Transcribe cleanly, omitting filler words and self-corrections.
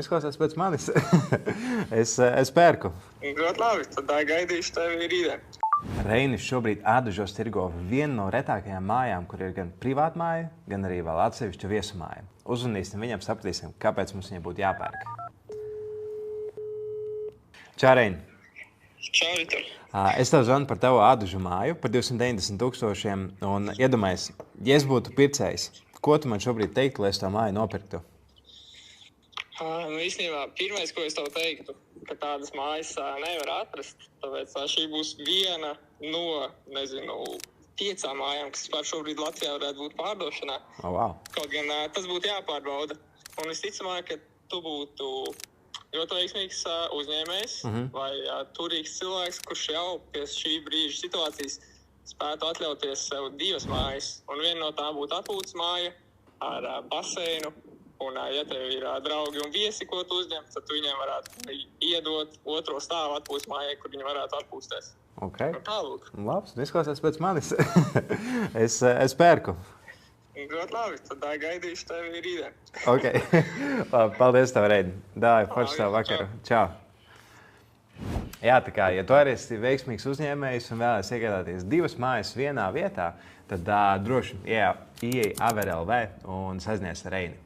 izklausās pēc manis. es pērku. Ļoti labi, tad gaidīšu tevi rītdien. Reinis šobrīd Ādažos tirgo vienu no retākajām mājām, kur ir gan privātmāja, gan arī vēl atsevišķa viesumāja. Uzrunīsim viņam, sapratīsim, kāpēc mums viņai būtu jāpērk. Čau, Reini! Čau, Ritur! Es tev zvanu par tavu Ādažu māju, par 290,000, un iedomājies, ja es būtu pircējs, ko tu man šobrīd teiktu, lai es to māju nopirktu? Īstenībā, pirmais, ko es tev teiktu, ka tādas mājas nevar atrast, tāpēc šī būs viena no, 5 mājām, kas par šobrīd Latvijā varētu būt pārdošanā. Oh, wow. Kaut gan tas būtu jāpārbauda. Un visticamāk, ka tu būtu ļoti veiksmīgs uzņēmējs vai turīgs cilvēks, kurš jau pie šī brīža situācijas spētu atļauties sev 2 mājas. Un viena no tām būtu atpūtas māja ar baseinu. Un, ja tev ir draugi un viesi, ko tu uzņem, tad tu viņiem varētu iedot otro stāvu atpūtas mājai, kur viņi varētu atpūsties. Okay. Tālūk. Labs, izklausās pēc manis. es pērku. Ļoti labi, tad gaidīšu tevi rītdien. Okay. Paldies tev, Reini. Dāju, forši tev vakaru. Čau. Jā, tā kā, ja tu arī esi veiksmīgs uzņēmējs un vēlies iegādāties 2 mājas vienā vietā, tad droši ieej AVR LV un sazinies ar Reini.